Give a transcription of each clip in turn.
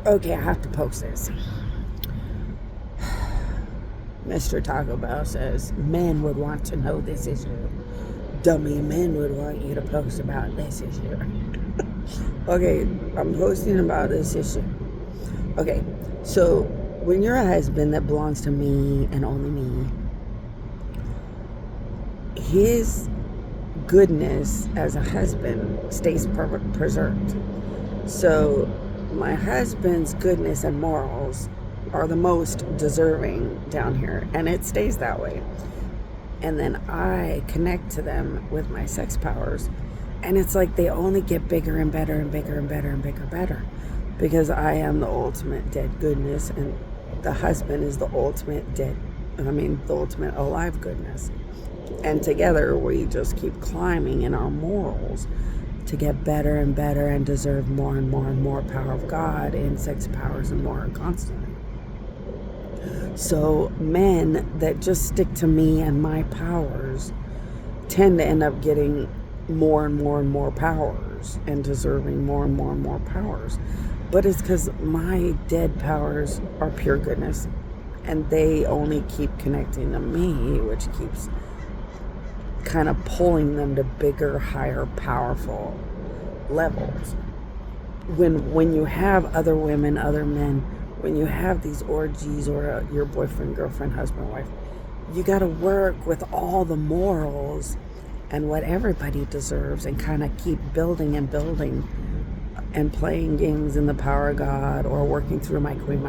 Okay, I have to post this. Mr. Taco Bell says men would want to know this issue. Dummy, men would want you to post about this issue. Okay, I'm posting about this issue. Okay, so when you're a husband that belongs to me and only me, his goodness as a husband stays preserved. So my husband's goodness and morals are the most deserving down here, and it stays that way. And then I connect to them with my sex powers, and it's like they only get bigger and better and bigger and better and bigger and better, because I am the ultimate dead goodness, and the husband is the ultimate the ultimate alive goodness. And together we just keep climbing in our morals to get better and better and deserve more and more and more power of God in sex powers and more constantly. So men that just stick to me and my powers tend to end up getting more and more and more powers and deserving more and more and more powers. But it's because my dead powers are pure goodness, and they only keep connecting to me, which keeps kind of pulling them to bigger, higher, powerful levels. When you have other women, other men, when you have these orgies or your boyfriend, girlfriend, husband, wife, you got to work with all the morals and what everybody deserves and kind of keep building and building and playing games in the power of God, or working through my queen,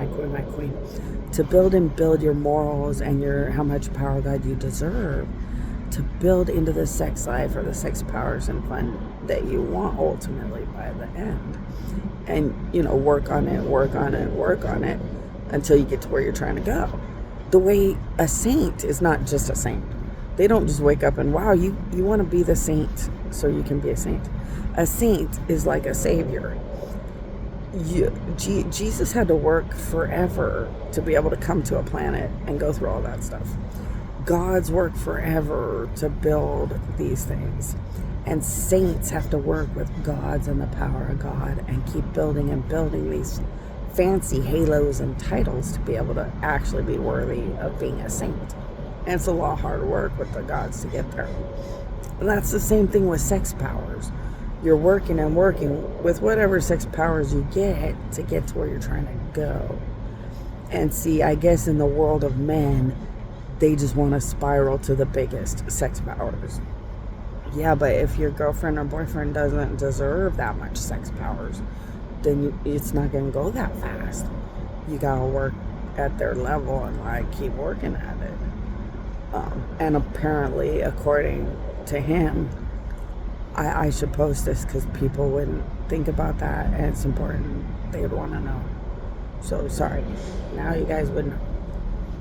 to build and build your morals and your how much power of God you deserve, to build into the sex life or the sex powers and fun that you want ultimately by the end. And, work on it until you get to where you're trying to go. The way a saint is not just a saint. They don't just wake up and, wow, you want to be the saint so you can be a saint. A saint is like a savior. Jesus had to work forever to be able to come to a planet and go through all that stuff. God's worked forever to build these things. And saints have to work with gods and the power of God and keep building and building these fancy halos and titles to be able to actually be worthy of being a saint. And it's a lot of hard work with the gods to get there. And that's the same thing with sex powers. You're working and working with whatever sex powers you get to where you're trying to go. And see, I guess in the world of men, they just want to spiral to the biggest sex powers. Yeah, but if your girlfriend or boyfriend doesn't deserve that much sex powers, then it's not going to go that fast. You got to work at their level and keep working at it. And apparently, according to him, I should post this because people wouldn't think about that, and it's important. They would want to know. So sorry. Now you guys would know.